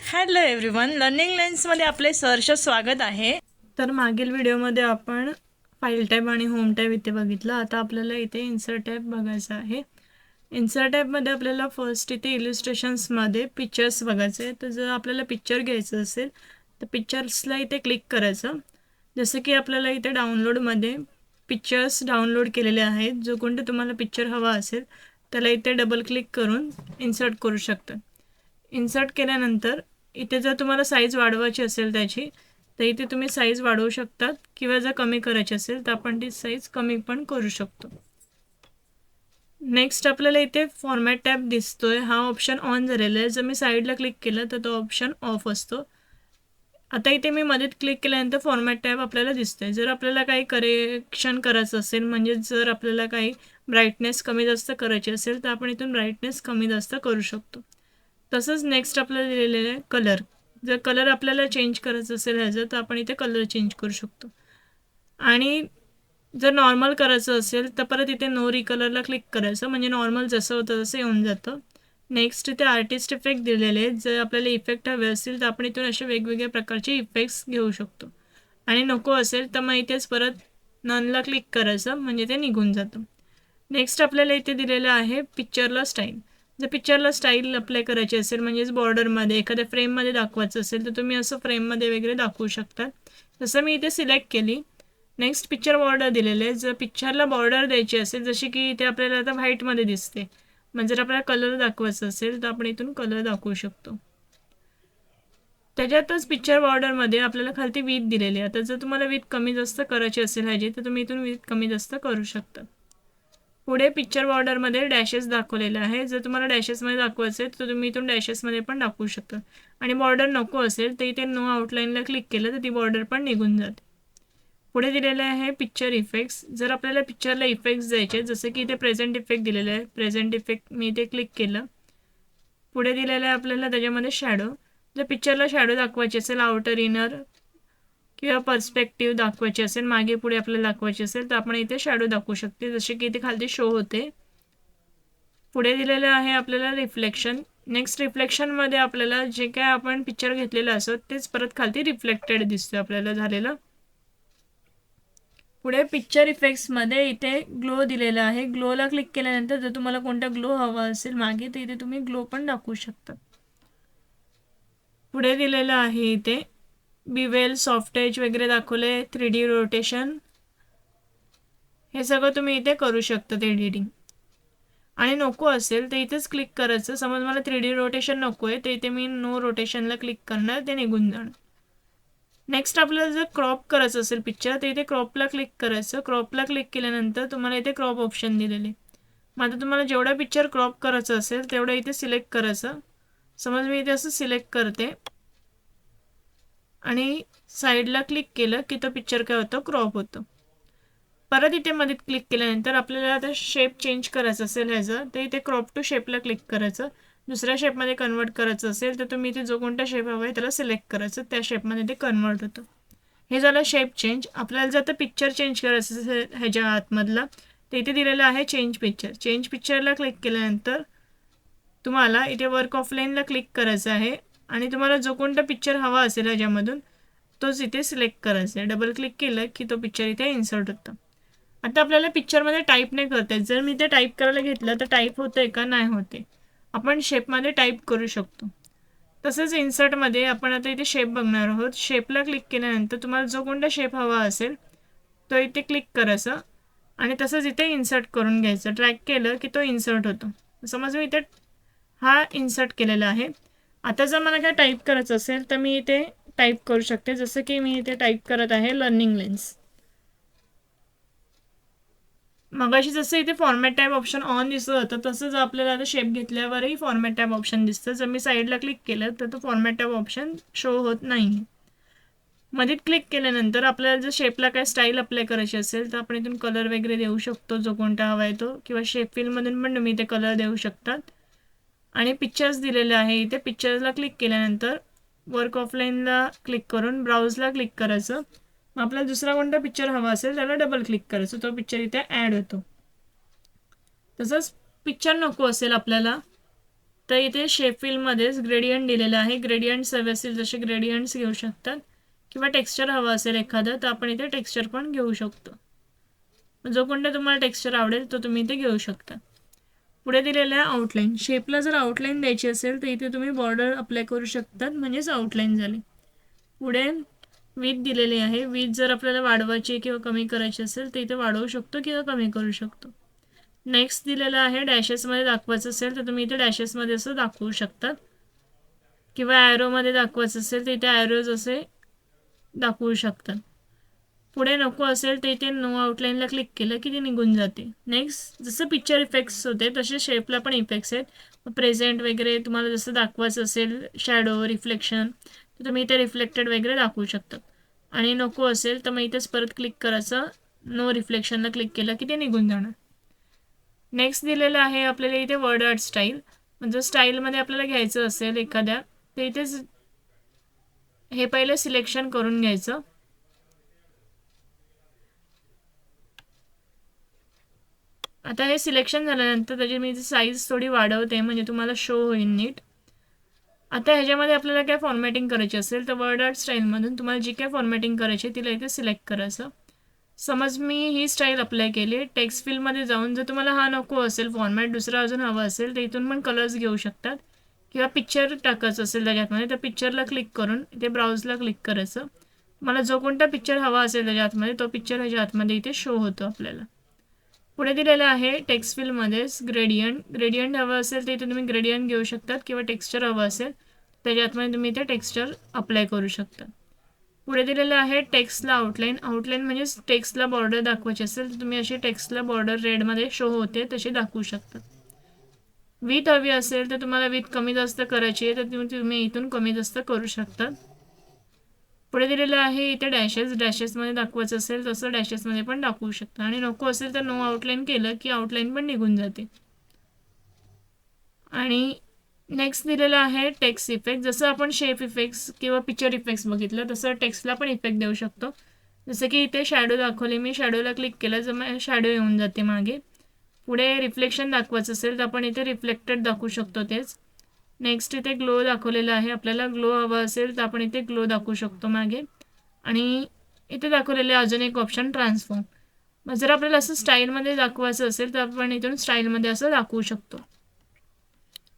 Hello everyone, learning लेन्समध्ये आपले सहर्ष स्वागत आहे. तर मागील व्हिडिओमध्ये आपण फाईल टॅब आणि होम टॅब इथे बघितलं. आता आपल्याला इथे इन्सर्ट टॅब बघायचं आहे. इन्सर्ट टॅबमध्ये आपल्याला फर्स्ट इथे इलिस्ट्रेशन्समध्ये पिक्चर्स बघायचे आहे. तर जर आपल्याला पिक्चर घ्यायचं असेल तर पिक्चर्सला इथे क्लिक करायचं. जसं की आपल्याला इथे डाउनलोडमध्ये पिक्चर्स डाउनलोड केलेले आहेत. जो कोणता तुम्हाला पिक्चर हवा असेल त्याला इथे डबल क्लिक करून इन्सर्ट करू शकता. इन्सर्ट केल्यानंतर इथे जर तुम्हाला साईज वाढवायची असेल त्याची तर इथे तुम्ही साईज वाढवू शकतात किंवा जर कमी करायची असेल तर आपण ती साईज कमी पण करू शकतो. नेक्स्ट आपल्याला इथे फॉर्मॅट टॅब दिसतोय. हा ऑप्शन ऑन झालेला आहे. जर मी साईडला क्लिक केलं तर तो ऑप्शन ऑफ असतो. आता इथे मी मध्ये क्लिक केल्यानंतर फॉर्मॅट टॅब आपल्याला दिसतोय. जर आपल्याला काही करेक्शन करायचं असेल, म्हणजे जर आपल्याला काही ब्राईटनेस कमी जास्त करायची असेल तर आपण इथून ब्राईटनेस कमी जास्त करू शकतो. तसंच नेक्स्ट आपल्याला दिलेलं आहे कलर. जर कलर आपल्याला चेंज करायचं असेल ह्याचं तर आपण इथे कलर चेंज करू शकतो. आणि जर नॉर्मल करायचं असेल तर परत इथे नो रिकलरला क्लिक करायचं, म्हणजे नॉर्मल जसं होतं तसं येऊन जातं. नेक्स्ट इथे आर्टिस्ट इफेक्ट दिलेले आहेत. जर आपल्याला इफेक्ट हवे असतील तर आपण इथून असे वेगवेगळ्या प्रकारचे इफेक्ट्स घेऊ शकतो. आणि नको असेल तर मग इथेच परत ननला क्लिक करायचं, म्हणजे ते निघून जातं. नेक्स्ट आपल्याला इथे दिलेलं आहे पिक्चरला स्टाईल. जर पिक्चरला स्टाईल अप्लाय करायची असेल, म्हणजेच बॉर्डरमध्ये एखाद्या फ्रेममध्ये दाखवायचं असेल तर तुम्ही असं फ्रेममध्ये वगैरे दाखवू शकता. जसं मी इथे सिलेक्ट केली. नेक्स्ट पिक्चर बॉर्डर दिलेले आहे. जर पिक्चरला बॉर्डर द्यायची असेल, जशी की इथे आपल्याला आता व्हाईटमध्ये दिसते, म्हणजे जर आपल्याला कलर दाखवायचा असेल तर आपण इथून कलर दाखवू शकतो. त्याच्यातच पिक्चर बॉर्डरमध्ये आपल्याला खालती वीथ दिलेली आहे. आता जर तुम्हाला वीथ कमी जास्त करायची असेल ह्याची तर तुम्ही इथून वीथ कमी जास्त करू शकता. पुढे पिक्चर बॉर्डरमध्ये डॅशेस दाखवलेले आहे. जर तुम्हाला डॅशेसमध्ये दाखवायचे तर तुम्ही इथून डॅशेसमध्ये पण दाखवू शकता. आणि बॉर्डर नको असेल तर इथे नो आउटलाईनला क्लिक केलं तर ती बॉर्डर पण निघून जाते. पुढे दिलेले आहे पिक्चर इफेक्ट्स. जर आपल्याला पिक्चरला इफेक्ट्स द्यायचे, जसं की इथे प्रेझेंट इफेक्ट दिलेलं आहे. प्रेझेंट इफेक्ट मी इथे क्लिक केलं. पुढे दिलेलं आहे आपल्याला त्याच्यामध्ये शॅडो. जर पिक्चरला शॅडो दाखवायचे असेल, आउटर इनर किंवा पर्स्पेक्टिव्ह दाखवायची असेल, मागे पुढे आपल्याला दाखवायची असेल तर आपण इथे शॅडो दाखवू शकते, जसे की इथे खाली शो होते. पुढे दिलेलं आहे आपल्याला रिफ्लेक्शन. नेक्स्ट रिफ्लेक्शनमध्ये आपल्याला जे काय आपण पिक्चर घेतलेलं असो तेच परत खाली रिफ्लेक्टेड दिसतं आपल्याला झालेलं. पुढे पिक्चर इफेक्ट्समध्ये इथे ग्लो दिलेला आहे. ग्लोला क्लिक केल्यानंतर जर तुम्हाला कोणता ग्लो हवा असेल मागे तर इथे तुम्ही ग्लो पण दाखवू शकता. पुढे दिलेलं आहे इथे बिवेल, सॉफ्ट एज वगैरे दाखवले, 3D रोटेशन, हे सगळं तुम्ही इथे करू शकता ते एडिटिंग. आणि नको असेल तर इथेच क्लिक करायचं. समज मला 3D रोटेशन नको आहे तर इथे मी नो रोटेशनला क्लिक करणार, ते निघून जाणार. नेक्स्ट आपल्याला जर क्रॉप करायचं असेल पिक्चर तर इथे क्रॉपला क्लिक करायचं. क्रॉपला क्लिक केल्यानंतर तुम्हाला इथे क्रॉप ऑप्शन दिलेले. मग आता तुम्हाला जेवढा पिक्चर क्रॉप करायचं असेल तेवढं इथे सिलेक्ट करायचं. समज मी इथे असं सिलेक्ट करते आणि साईडला क्लिक केलं की तो पिक्चर काय होतं, क्रॉप होतं. परत इथे मध्ये क्लिक केल्यानंतर आपल्याला आता शेप चेंज करायचं असेल ह्याचं तर इथे क्रॉप टू शेपला क्लिक करायचं. दुसऱ्या शेपमध्ये कन्वर्ट करायचं असेल तर तुम्ही इथे जो कोणता शेप हवा आहे त्याला सिलेक्ट करायचं, त्या शेपमध्ये ते कन्वर्ट होतं. हे झालं शेप चेंज. आपल्याला जर आता पिक्चर चेंज करायचं असेल ह्याच्या आतमधला तर इथे दिलेलं आहे चेंज पिक्चर. चेंज पिक्चरला क्लिक केल्यानंतर तुम्हाला इथे वर्क ऑफलाईनला क्लिक करायचं आहे आणि तुम्हाला जो कोणता पिक्चर हवा असेल ह्याच्यामधून तोच इथे सिलेक्ट करायचा आहे. डबल क्लिक केलं की तो पिक्चर इथे इन्सर्ट होतो. आता आपल्याला पिक्चरमध्ये टाईप नाही करता येत. जर मी ते टाईप करायला घेतलं तर टाईप होतंय का, नाही होते. आपण शेपमध्ये टाईप करू शकतो. तसंच इन्सर्टमध्ये आपण आता इथे शेप बघणार आहोत. शेपला क्लिक केल्यानंतर तुम्हाला जो कोणता शेप हवा असेल तो इथे क्लिक करायचा आणि तसंच इथे इन्सर्ट करून घ्यायचं. ड्रॅग केलं की तो इन्सर्ट होतो. समज मी इथे हा इन्सर्ट केलेला आहे. आता जर मला काय टाईप करायचं असेल तर मी इथे टाईप करू शकते. जसं की मी इथे टाईप करत आहे लर्निंग लेन्स. मगाशी जसं इथे फॉर्मॅट टॅब ऑप्शन ऑन दिसत होतं तसंच आपल्याला आता शेप घेतल्यावरही फॉर्मॅट टॅब ऑप्शन दिसतं. जर मी साईडला क्लिक केलं तर तो फॉर्मॅट टॅब ऑप्शन शो होत नाही. मध्ये क्लिक केल्यानंतर आपल्याला जर शेपला काय स्टाईल अप्लाय करायची असेल तर आपण इथून कलर वगैरे देऊ शकतो, जो कोणता हवा आहे तो, किंवा शेप फिलमधून पण तुम्ही इथे कलर देऊ शकतात. आणि पिक्चर्स दिलेले आहे. इथे पिक्चर्सला क्लिक केल्यानंतर वर्क ऑफलाईनला क्लिक करून ब्राउजला क्लिक करायचं. मग आपल्याला दुसरा कोणता पिक्चर हवा असेल त्याला डबल क्लिक करायचं, तो पिक्चर इथे ॲड होतो. तसंच पिक्चर नको असेल आपल्याला तर इथे शेप फिलमध्येच ग्रेडियंट दिलेलं आहे. ग्रेडियंट्स हवे असेल जसे ग्रेडियंट्स घेऊ शकतात किंवा टेक्स्चर हवं असेल एखादं तर आपण इथे टेक्स्चर पण घेऊ शकतो. जो कोणता तुम्हाला टेक्स्चर आवडेल तो तुम्ही इथे घेऊ शकता. पुढे दिलेलं आहे आउटलाईन. शेपला जर आउटलाईन द्यायची असेल तर इथे तुम्ही बॉर्डर अप्लाय करू शकतात, म्हणजेच आउटलाईन झाली. पुढे विथ दिलेली आहे. विथ जर आपल्याला वाढवायची किंवा कमी करायची असेल तर इथे वाढवू शकतो किंवा कमी करू शकतो. नेक्स्ट दिलेलं आहे डॅशेसमध्ये दाखवायचं असेल तर तुम्ही इथे डॅशेसमध्ये असं दाखवू शकतात किंवा ॲरोमध्ये दाखवायचं असेल तर इथे ॲरोज असे दाखवू शकतात. पुढे नको असेल तर इथे नो आउटलाईनला क्लिक केलं की ते निघून जाते. नेक्स्ट जसं पिक्चर इफेक्ट्स होते तसे शेपला पण इफेक्ट्स आहेत. प्रेझेंट वगैरे तुम्हाला जसं दाखवायचं असेल शॅडो रिफ्लेक्शन तर तुम्ही इथे रिफ्लेक्टेड वगैरे दाखवू शकतात. आणि नको असेल तर मग इथेच परत क्लिक करायचं, नो रिफ्लेक्शनला क्लिक केलं की ते निघून जाणार. नेक्स्ट दिलेलं आहे आपल्याला इथे वर्ड आर्ट स्टाईल. म्हणजे स्टाईलमध्ये आपल्याला घ्यायचं असेल एखाद्या तर इथेच हे पहिलं सिलेक्शन करून घ्यायचं. आता हे सिलेक्शन झाल्यानंतर त्याची मी साईज थोडी वाढवते म्हणजे तुम्हाला शो होईल नीट. आता ह्याच्यामध्ये आपल्याला काय फॉर्मॅटिंग करायची असेल तर वर्ड आर्ट स्टाईलमधून तुम्हाला जी काय फॉर्मॅटिंग करायची तिला इथे सिलेक्ट करायचं. समज मी ही स्टाईल अप्लाय केली. टेक्स्ट फील्डमध्ये जाऊन जर तुम्हाला हा नको असेल फॉर्मॅट दुसरा अजून हवा असेल तर इथून पण कलर्स घेऊ शकतात किंवा पिक्चर टाकायचं असेल त्याच्यातमध्ये तर पिक्चरला क्लिक करून इथे ब्राउजला क्लिक करायचं. मला जो कोणता पिक्चर हवा असेल त्याच्या आतमध्ये तो पिक्चर ह्याच्या आतमध्ये इथे शो होतो आपल्याला. पुढे दिलेलं आहे टेक्स्ट फील्डमध्येच ग्रेडियंट हवं असेल तर इथे तुम्ही ग्रेडियंट घेऊ शकतात किंवा टेक्स्चर हवं असेल त्याच्या आतमध्ये तुम्ही इथे टेक्स्चर अप्लाय करू शकता. पुढे दिलेलं आहे टेक्स्टला आउटलाईन म्हणजे टेक्स्टला बॉर्डर दाखवायची असेल तर तुम्ही अशी टेक्स्टला बॉर्डर रेडमध्ये शो होते तशी दाखवू शकता. विथ हवी असेल तर तुम्हाला विथ कमी जास्त करायची आहे तर तुम्ही इथून कमी जास्त करू शकता. पुढे दिलेलं आहे इथे डॅशेसमध्ये दाखवायचं असेल तसं डॅशेसमध्ये पण दाखवू शकता. आणि नको असेल तर नो आउटलाईन केलं की आउटलाईन पण निघून जाते. आणि नेक्स्ट दिलेलं आहे टेक्स्ट इफेक्ट. जसं आपण शेप इफेक्ट्स किंवा पिक्चर इफेक्ट्स बघितलं तसं टेक्स्टला पण इफेक्ट देऊ शकतो. जसं की इथे शॅडो दाखवले मी शॅडोला क्लिक केलं तर शॅडो येऊन जाते मागे. पुढे रिफ्लेक्शन दाखवायचं असेल तर आपण इथे रिफ्लेक्टेड दाखवू शकतो तेच. नेक्स्ट इथे ग्लो दाखवलेला आहे. आपल्याला ग्लो हवा असेल तर आपण इथे ग्लो दाखवू शकतो मागे. आणि इथे दाखवलेले अजून एक ऑप्शन ट्रान्सफॉर्म. मग जर आपल्याला असं स्टाईलमध्ये दाखवायचं असेल तर आपण इथून स्टाईलमध्ये असं दाखवू शकतो.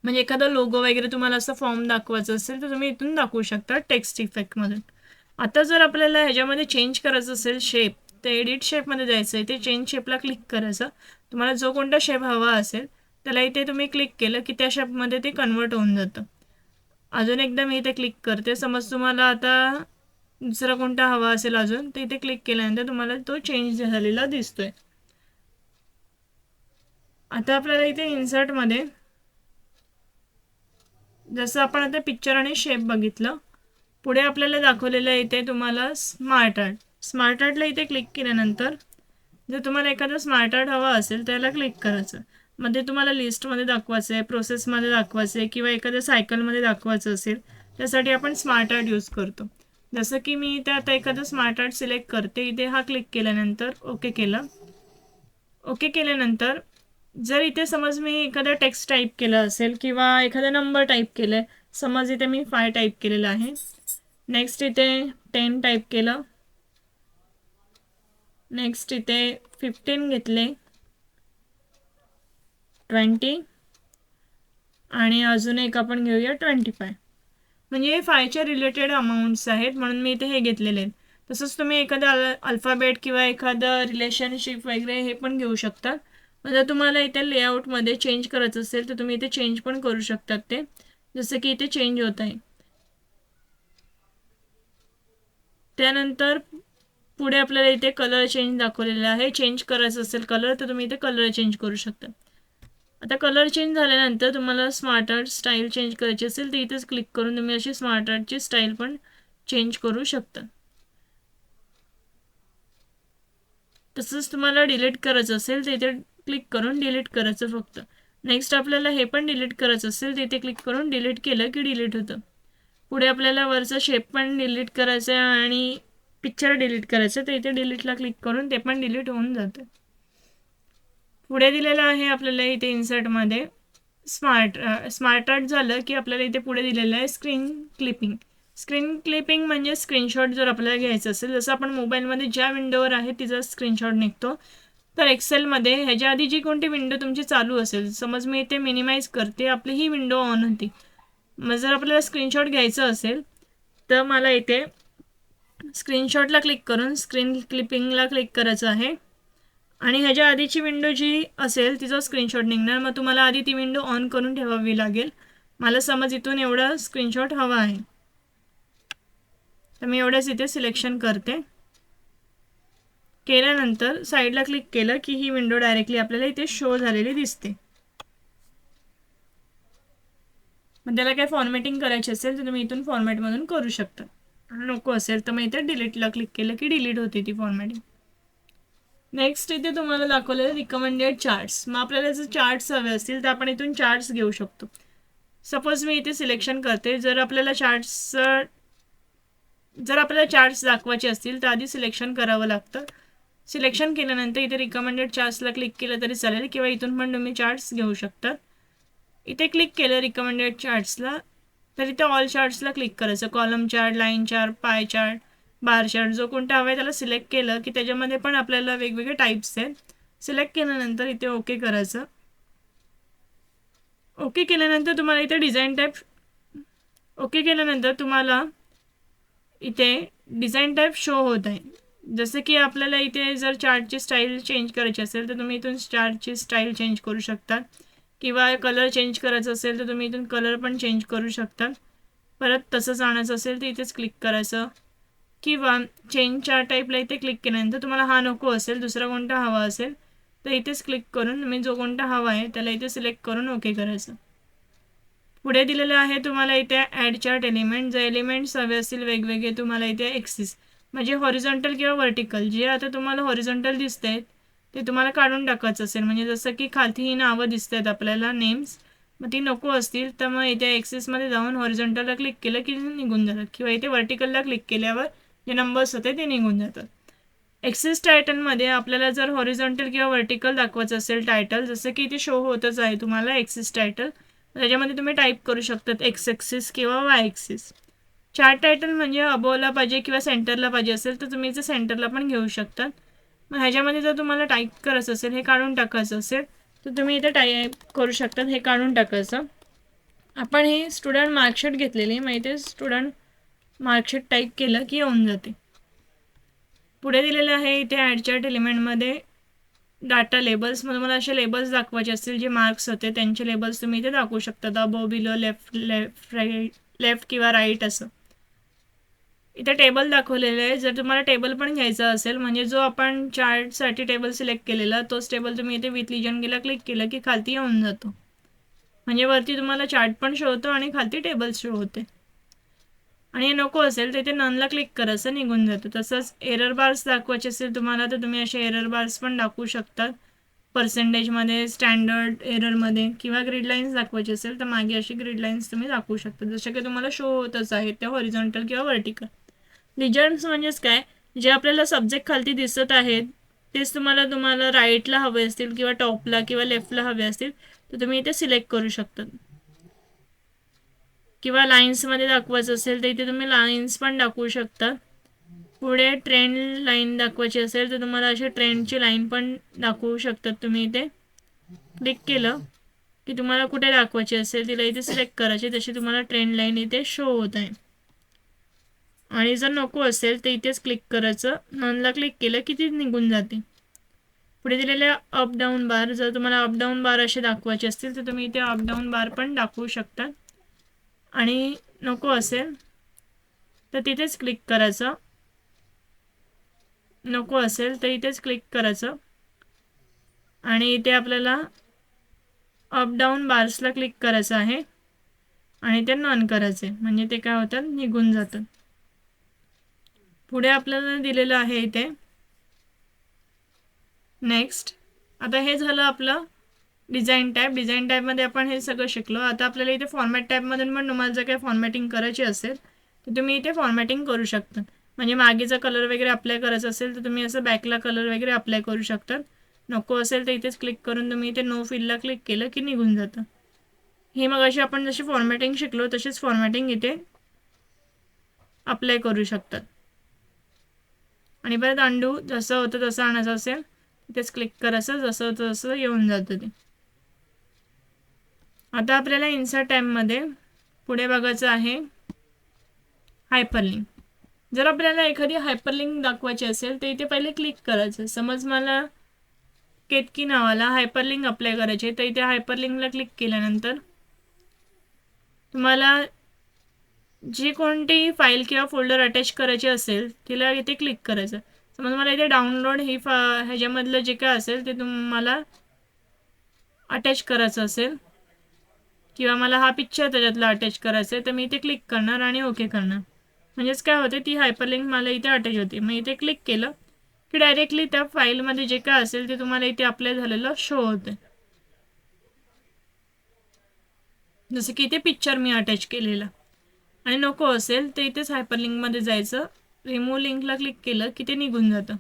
म्हणजे एखादा लोगो वगैरे तुम्हाला असं फॉर्म दाखवायचं असेल तर तुम्ही इथून दाखवू शकता टेक्स्ट इफेक्टमधून. आता जर आपल्याला ह्याच्यामध्ये चेंज करायचं असेल शेप तर एडिट शेपमध्ये जायचं आहे. ते चेंज शेपला क्लिक करायचं. तुम्हाला जो कोणता शेप हवा असेल त्याला इथे तुम्ही क्लिक केलं की त्या शेपमध्ये ते कन्वर्ट होऊन जातं. अजून एकदा मी इथे क्लिक करते. समज तुम्हाला आता दुसरा कोणता हवा असेल अजून तर इथे क्लिक केल्यानंतर तुम्हाला तो चेंज झालेला दिसतोय. आता आपल्याला इथे इन्सर्टमध्ये जसं आपण आता पिक्चर आणि शेप बघितलं. पुढे आपल्याला दाखवलेलं आहे इथे तुम्हाला स्मार्ट आर्टला इथे क्लिक केल्यानंतर जर तुम्हाला एखादं स्मार्ट आर्ट हवा असेल त्याला क्लिक करायचं. मध्ये तुम्हाला लिस्टमध्ये दाखवायचं आहे, प्रोसेसमध्ये दाखवायचं आहे किंवा एखाद्या सायकलमध्ये दाखवायचं असेल त्यासाठी आपण स्मार्ट आर्ट यूज करतो. जसं की मी इथे आता एखादं स्मार्ट आर्ट सिलेक्ट करते. इथे हा क्लिक केल्यानंतर ओके केलं. ओके केल्यानंतर जर इथे समज मी एखादा टेक्स्ट टाईप केलं असेल किंवा एखादा नंबर टाईप केलं आहे. समज इथे मी 5 टाईप केलेलं आहे. नेक्स्ट इथे 10 टाईप केलं. नेक्स्ट इथे 15 घेतले, 20 आणि अजून एक आपण घेऊया 25. म्हणजे हे 5च्या रिलेटेड अमाऊंट्स आहेत म्हणून मी इथे हे घेतलेले आहेत. तसंच तुम्ही एखादा अल्फाबेट किंवा एखादं रिलेशनशिप वगैरे हे पण घेऊ शकता. जर तुम्हाला इथे लेआउटमध्ये चेंज करायचं असेल तर तुम्ही इथे चेंज पण करू शकतात. ते जसं की इथे चेंज होत आहे. त्यानंतर पुढे आपल्याला इथे कलर चेंज दाखवलेला आहे. चेंज करायचं असेल कलर तर तुम्ही इथे कलर चेंज करू शकता. आता कलर चेंज झाल्यानंतर तुम्हाला स्मार्ट आर्ट स्टाईल चेंज करायची असेल तर इथेच क्लिक करून तुम्ही अशी स्मार्ट आर्टची स्टाईल पण चेंज करू शकता. तसंच तुम्हाला डिलीट करायचं असेल तर इथे क्लिक करून डिलीट करायचं फक्त. नेक्स्ट आपल्याला हे पण डिलीट करायचं असेल तर इथे क्लिक करून डिलीट केलं की डिलीट होतं. पुढे आपल्याला वरचा शेप पण डिलीट करायचा आहे आणि पिक्चर डिलीट करायचं तर इथे डिलीटला क्लिक करून ते पण डिलीट होऊन जातं. पुढे दिलेलं आहे आपल्याला इथे इन्सर्टमध्ये स्मार्ट आर्ट झालं की आपल्याला इथे पुढे दिलेलं आहे स्क्रीन क्लिपिंग. स्क्रीन क्लिपिंग म्हणजे स्क्रीनशॉट जर आपल्याला घ्यायचं असेल, जसं आपण मोबाईलमध्ये ज्या विंडोवर आहे तिचा स्क्रीनशॉट निघतो, तर एक्सेलमध्ये ह्याच्या आधी जी कोणती विंडो तुमची चालू असेल, समज मी इथे मिनिमाइज करते, आपली ही विंडो ऑन होती, मग जर आपल्याला स्क्रीनशॉट घ्यायचं असेल तर मला इथे स्क्रीनशॉटला क्लिक करून स्क्रीन क्लिपिंगला क्लिक करायचं आहे आणि ह्याच्या आधीची विंडो जी असेल तिचा स्क्रीनशॉट निघणार. मग तुम्हाला आधी ती विंडो ऑन करून ठेवावी लागेल. मला समज इथून एवढा स्क्रीनशॉट हवा आहे, तर मी एवढंच इथे सिलेक्शन करते. केल्यानंतर साईडला क्लिक केलं की ही विंडो डायरेक्टली आपल्याला इथे शो झालेली दिसते. मग त्याला काय फॉर्मॅटिंग करायची असेल तर तुम्ही इथून फॉर्मॅटमधून करू शकता. नको असेल तर मग इथे डिलीटला क्लिक केलं की डिलीट होते ती फॉर्मॅटिंग. नेक्स्ट इथे तुम्हाला दाखवलेलं रिकमेंडेड चार्ट्स. मग आपल्याला जर चार्ट्स हवे असतील तर आपण इथून चार्ट्स घेऊ शकतो. सपोज मी इथे सिलेक्शन करते. जर आपल्याला चार्ट्स दाखवायचे असतील तर आधी सिलेक्शन करावं लागतं. सिलेक्शन केल्यानंतर इथे रिकमेंडेड चार्ट्सला क्लिक केलं तरी चालेल किंवा इथून पण तुम्ही चार्ट्स घेऊ शकता. इथे क्लिक केलं रिकमेंडेड चार्ट्सला तर इथे ऑल चार्ट्सला क्लिक करायचं. Column chart, line chart, pie chart, bar chart, जो कोणता हवा आहे त्याला सिलेक्ट केलं की त्याच्यामध्ये पण आपल्याला वेगवेगळे टाईप्स आहेत. सिलेक्ट केल्यानंतर इथे ओके करायचं. ओके केल्यानंतर तुम्हाला इथे डिझाईन टाईप तुम्हाला इथे डिझाईन टाईप शो होत आहे. जसं की आपल्याला इथे जर चार्टची स्टाईल चेंज करायची असेल तर तुम्ही इथून चार्टची स्टाईल चेंज करू शकता किंवा कलर चेंज करायचा असेल तर तुम्ही इथून कलर पण चेंज करू शकता. परत तसंच आणायचं असेल तर इथेच क्लिक करायचं किंवा चेंज चार्ट टाईपला इथे क्लिक केल्यानंतर तुम्हाला हा नको असेल, दुसरा कोणता हवा असेल तर इथेच क्लिक करून तुम्ही जो कोणता हवा आहे त्याला इथे सिलेक्ट करून ओके करायचं. पुढे दिलेलं आहे तुम्हाला इथे ॲड चार्ट एलिमेंट. जे एलिमेंट्स हवे असतील वेगवेगळे तुम्हाला इथे एक्सिस म्हणजे हॉरिझॉन्टल किंवा व्हर्टिकल, जे आता तुम्हाला हॉरिझॉन्टल दिसत आहेत ते तुम्हाला काढून टाकायचं असेल. म्हणजे जसं की खालती ही नावं दिसत आहेत आपल्याला नेम्स, मग ती नको असतील तर मग इथे एक्सिसमध्ये जाऊन हॉरिझॉन्टलला क्लिक केलं की निघून जातात किंवा इथे व्हर्टिकलला क्लिक केल्यावर जे नंबर्स होते ते निघून जातात. एक्सिस टायटलमध्ये आपल्याला जर हॉरिझॉन्टल किंवा व्हर्टिकल दाखवायचं असेल टायटल, जसं की इथे शो होतच आहे तुम्हाला एक्सिस टायटल, त्याच्यामध्ये तुम्ही टाईप करू शकतात एक्स एक्सिस किंवा वाय एक्सिस. चार्ट टायटल म्हणजे अबोवला पाहिजे किंवा सेंटरला पाहिजे असेल तर तुम्ही इथे सेंटरला पण घेऊ शकतात. मग ह्याच्यामध्ये जर तुम्हाला टाईप करायचं असेल, हे काढून टाकायचं असेल तर तुम्ही इथे टाईप करू शकतात, हे काढून टाकायचं. आपण ही स्टुडंट मार्कशीट घेतलेली, मग इथे स्टुडंट मार्कशीट टाईप केलं की येऊन जाते. पुढे दिलेलं आहे इथे ॲड चार्ट एलिमेंटमध्ये डाटा लेबल्स. मग तुम्हाला असे लेबल्स दाखवायचे असतील जे मार्क्स होते त्यांचे लेबल्स तुम्ही इथे दाखवू शकता. अबो, बिलो, लेफ्ट किंवा राईट असं. इथे टेबल दाखवलेलं आहे. जर तुम्हाला टेबल पण घ्यायचा असेल म्हणजे जो आपण चार्टसाठी टेबल सिलेक्ट केलेला तोच टेबल तुम्ही इथे विथ लिजनला क्लिक केलं की खालती येऊन जातो. म्हणजे वरती तुम्हाला चार्ट पण शो होतो आणि खालती टेबल शो होते. आणि हे नको असेल तर इथे ननला क्लिक करायचं, निघून जातं. तसंच एरर बार्स दाखवायचे असेल तुम्हाला तर तुम्ही असे एरर बार्स पण दाखवू शकतात. पर्सेंटेजमध्ये, स्टँडर्ड एररमध्ये किंवा ग्रीड लाईन्स दाखवायचे असेल तर मागे अशी ग्रीड लाईन्स तुम्ही दाखवू शकता जसे की तुम्हाला शो होतच आहेत त्या हॉरिझॉन्टल किंवा व्हर्टिकल. लिजन्स म्हणजेच काय, जे आपल्याला सब्जेक्ट खालती दिसत आहेत तेच तुम्हाला राईटला हवे असतील किंवा टॉपला किंवा लेफ्टला हवे असतील तर तुम्ही इथे सिलेक्ट करू शकता. किंवा लाईन्समध्ये दाखवायचं असेल तर इथे तुम्ही लाईन्स पण दाखवू शकता. पुढे ट्रेंड लाईन दाखवायची असेल तर तुम्हाला अशी ट्रेंडची लाईन पण दाखवू शकतात. तुम्ही इथे क्लिक केलं की तुम्हाला कुठे दाखवायची असेल तिला इथे सिलेक्ट करायची, तशी तुम्हाला ट्रेंड लाईन इथे शो होत आहे. आणि जर नको असेल तर इथेच क्लिक करायचं, ननला क्लिक केलं की ती निघून जाते. पुढे दिलेल्या अप डाऊन बार, जर तुम्हाला अप डाऊन बार असे दाखवायचे असतील तर तुम्ही इथे अप डाऊन बार पण दाखवू शकता. आणि नको असेल तर तिथेच क्लिक करायचं, नको असेल तर इथेच क्लिक करायचं आणि इथे आपल्याला अप डाऊन बार्सला क्लिक करायचं आहे आणि ते नन करायचे म्हणजे ते काय होतात, निघून जातात. पुढे आपल्याला दिलेलं आहे इथे नेक्स्ट. आता हे झालं आपलं डिझाईन टॅब. डिझाईन टॅबमध्ये आपण हे सगळं शिकलो. आता आपल्याला इथे फॉर्मॅट टॅबमधून पण तुम्हाला जर काही फॉर्मॅटिंग करायची असेल तर तुम्ही इथे फॉर्मॅटिंग करू शकता. म्हणजे मागेचा कलर वगैरे अप्लाय करायचा असेल तर तुम्ही असं बॅकला कलर वगैरे अप्लाय करू शकता. नको असेल तर इथेच क्लिक करून तुम्ही इथे नो फिलला क्लिक केलं की निघून जातं. हे मग अशी आपण जशी फॉर्मॅटिंग शिकलो तशीच फॉर्मॅटिंग इथे अप्लाय करू शकतात. आणि परत अंडू जसं होतं तसं आणायचं असेल तिथेच क्लिक करायचं, जसं होतं तसं येऊन जातं ते. आता आपल्याला इन्सर्ट टॅबमध्ये पुढे बघायचं आहे हायपरलिंक. जर आपल्याला एखादी हायपरलिंक दाखवायची असेल तर इथे पहिले क्लिक करायचं. समज मला केतकी नावाला हायपरलिंक अप्लाय करायचे, तर इथे हायपरलिंकला क्लिक केल्यानंतर तुम्हाला जी कोणती फाईल किंवा फोल्डर अटॅच करायची असेल तिला इथे क्लिक करायचं. समज मला इथे डाउनलोड ही ह्याच्यामधलं जे काय असेल ते तुम्हाला अटॅच करायचं असेल किंवा मला हा पिक्चर त्याच्यातला अटॅच करायचा आहे, तर मी इथे क्लिक करणार आणि ओके करणार. म्हणजेच काय होते, ती हायपरलिंक मला इथे अटॅच होते. मग इथे क्लिक केलं की डायरेक्टली त्या फाईलमध्ये जे काय असेल ते तुम्हाला इथे अप्लाय झालेलं शो होते. जसं की इथे पिक्चर मी अटॅच केलेला. आणि नको असेल तर इथेच हायपरलिंकमध्ये जायचं, रिमूव्ह लिंकला क्लिक केलं की ते निघून जातं.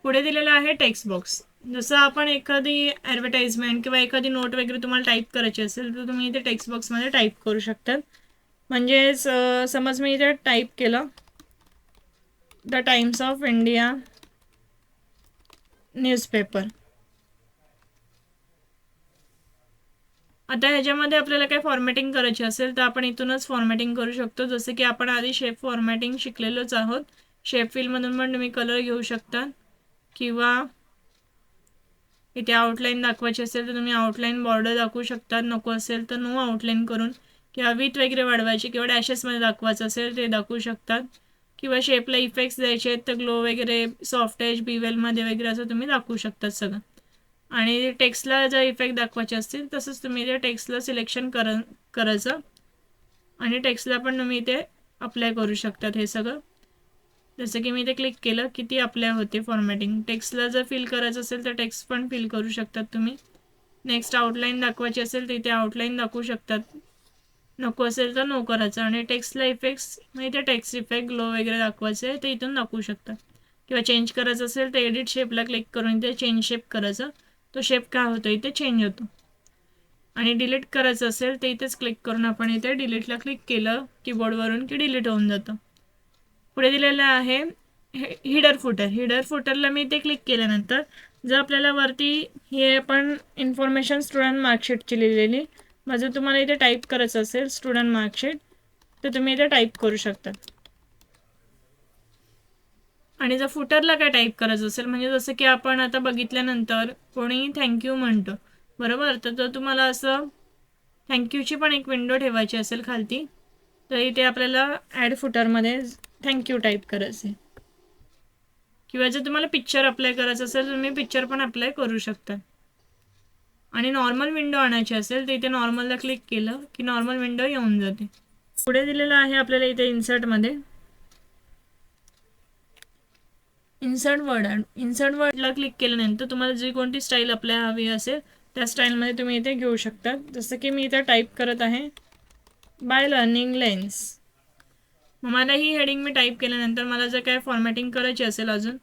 पुढे दिलेलं आहे टेक्स्ट बॉक्स. जसं आपण एखादी ॲडव्हर्टाइजमेंट किंवा एखादी नोट वगैरे तुम्हाला टाईप करायची असेल तर तुम्ही इथे टेक्स्ट बॉक्समध्ये टाईप करू शकतात. म्हणजेच समज मी इथे टाईप केलं the times of India newspaper. आता ह्याच्यामध्ये आपल्याला काय फॉर्मॅटिंग करायची असेल तर आपण इथूनच फॉर्मॅटिंग करू शकतो. जसं की आपण आधी शेप फॉर्मॅटिंग शिकलेलोच आहोत. शेप फिलमधून पण तुम्ही कलर घेऊ शकता किंवा इथे आउटलाईन दाखवायची असेल तर तुम्ही आउटलाईन बॉर्डर दाखवू शकता. नको असेल तर नो आउटलाईन करून किंवा विथ वगैरे वाढवायची किंवा डॅशेसमध्ये दाखवायचं असेल ते दाखवू शकतात. किंवा शेपला इफेक्ट्स द्यायचे आहेत तर ग्लो वगैरे सॉफ्ट एज बीवेलमध्ये वगैरे असं तुम्ही दाखवू शकतात सगळं. आणि टेक्स्टला जर इफेक्ट दाखवायचे असतील तसंच तुम्ही इथे टेक्स्टला सिलेक्शन करायचं आणि टेक्स्टला पण तुम्ही इथे अप्लाय करू शकतात हे सगळं. जसं की मी इथे क्लिक केलं की ती अप्लाय होते फॉर्मॅटिंग. टेक्स्टला जर फिल करायचं असेल तर टेक्स्ट पण फिल करू शकतात तुम्ही. नेक्स्ट आउटलाईन दाखवायची असेल तर इथे आउटलाईन दाखवू शकतात. नको असेल तर नो करायचं. आणि टेक्स्टला इफेक्ट्स मग इथे टेक्स्ट इफेक्ट ग्लो वगैरे दाखवायचे ते इथून दाखवू शकतात. किंवा चेंज करायचं असेल तर एडिट शेपला क्लिक करून इथे चेंज शेप करायचं. तो शेप काय होतो इथे चेंज होतो. आणि डिलीट करायचं असेल तर इथेच क्लिक करून आपण इथे डिलीटला क्लिक केलं कीबोर्डवरून की डिलीट होऊन जातं. पुढे दिलेलं आहे हिडर फुटर. हिडर फुटरला मी इथे क्लिक केल्यानंतर जर आपल्याला वरती हे आपण इन्फॉर्मेशन स्टुडंट मार्कशीटची लिहिलेली जर तुम्हाला इथे टाईप करायचं असेल स्टुडंट मार्कशीट तर तुम्ही इथे टाईप करू शकता. आणि जर फुटरला काय टाईप करायचं असेल म्हणजे जसं की आपण आता बघितल्यानंतर कोणी थँक्यू म्हणतो बरोबर, तर तुम्हाला असं थँक्यूची पण एक विंडो ठेवायची असेल खालती तर इथे आपल्याला ॲड फुटरमध्ये थँक्यू टाईप करायचं आहे. किंवा जर तुम्हाला पिक्चर अप्लाय करायचं असेल तर तुम्ही पिक्चर पण अप्लाय करू शकता. आणि नॉर्मल विंडो आणायची असेल तर इथे नॉर्मलला क्लिक केलं की नॉर्मल विंडो येऊन जाते. पुढे दिलेलं आहे आपल्याला इथे इन्सर्टमध्ये इन्सर्ट वर्ड. इन्सर्ट वर्डला क्लिक केल्यानंतर तुम्हाला जी कोणती स्टाईल अप्लाय हवी असेल त्या स्टाईलमध्ये तुम्ही इथे घेऊ शकता. जसं की मी इथे टाईप करत आहे बाय लर्निंग लेन्स. मग मला ही हेडिंग मी टाईप केल्यानंतर मला जर काय फॉर्मॅटिंग करायची असेल अजून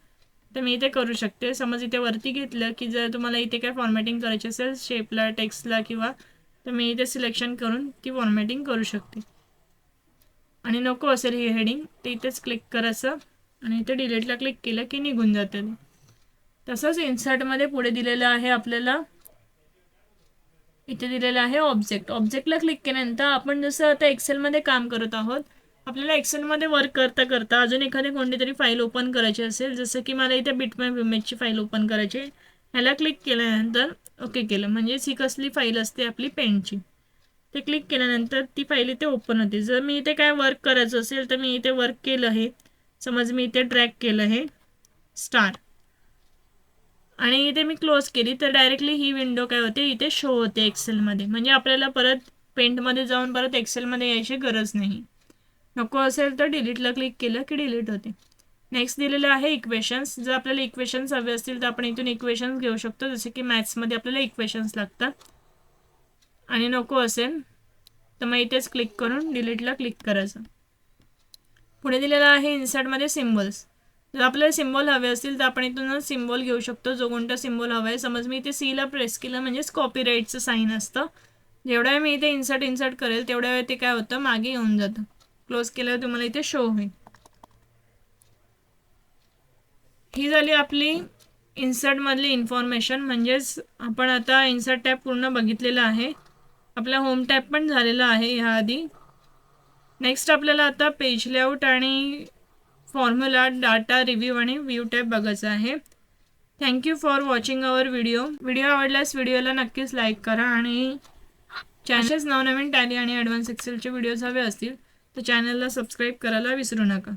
तर मी इथे करू शकते. समज इथे वरती घेतलं की जर तुम्हाला इथे काय फॉर्मॅटिंग करायची असेल शेपला टेक्स्टला किंवा तर मी इथे सिलेक्शन करून ती फॉर्मॅटिंग करू शकते. आणि नको असेल ही हेडिंग ते इथेच क्लिक करायचं आणि इथे डिलीटला क्लिक केलं की निघून जातं. तसंच इन्सर्टमध्ये पुढे दिलेलं आहे आपल्याला इथे दिलेलं आहे ऑब्जेक्ट. ऑब्जेक्टला क्लिक केल्यानंतर आपण जसं आता एक्सेलमध्ये काम करत आहोत आपल्याला एक्सेलमध्ये वर्क करता करता अजून एखादी कोणती तरी फाईल ओपन करायची असेल जसं की मला इथे बिटमॅप इमेजची फाईल ओपन करायची. ह्याला क्लिक केल्यानंतर ओके केलं म्हणजेच ही कसली फाईल असते आपली पेंटची. ते क्लिक केल्यानंतर ती फाईल इथे ओपन होते. जर मी इथे काय वर्क करायचं असेल तर मी इथे वर्क केलं आहे. समज मी इथे ड्रॅग केलं आहे स्टार आणि इथे मी क्लोज केली तर डायरेक्टली ही विंडो काय होते इथे शो होते एक्सेलमध्ये. म्हणजे आपल्याला परत पेंटमध्ये जाऊन परत एक्सेलमध्ये यायची गरज नाही. नको असेल तर डिलीटला क्लिक केलं की डिलीट होते. नेक्स्ट दिलेलं आहे इक्वेशन्स. जर आपल्याला इक्वेशन्स हवे असतील तर आपण इथून इक्वेशन्स घेऊ शकतो. जसे की मॅथ्समध्ये आपल्याला इक्वेशन्स लागतात. आणि नको असेल तर मग इथेच क्लिक करून डिलीटला क्लिक करायचं. पुढे दिलेलं आहे इन्सर्टमध्ये सिम्बॉल्स. जर आपल्याला सिम्बॉल हवे असतील तर आपण इथून सिम्बॉल घेऊ शकतो जो कोणता सिम्बॉल हवा आहे. समज मी इथे सीला प्रेस केलं म्हणजेच कॉपीराईटचं साईन असतं. जेवढ्या वेळ मी इथे इन्सर्ट करेल तेवढ्या वेळ ते काय होतं मागे येऊन जातं. क्लोज केल्यावर तुम्हाला इथे शो होईल. ही झाली आपली इन्सर्टमधली इन्फॉर्मेशन. म्हणजेच आपण आता इन्सर्ट टॅब पूर्ण बघितलेला आहे. आपला होम टॅब पण झालेला आहे ह्याआधी. नेक्स्ट आपल्याला आता पेज लेआउट आणि फॉर्म्युला, डाटा, रिव्ह्यू आणि व्ह्यू टॅब बघायचं आहे. Thank you for watching our video. Video आवडल्यास व्हिडिओला नक्कीच लाईक करा आणि चॅनलच नवनवीन टॅली आणि ॲडव्हान्स एक्सेलचे व्हिडिओज हवे असतील तर चॅनलला सबस्क्राईब करायला विसरू नका.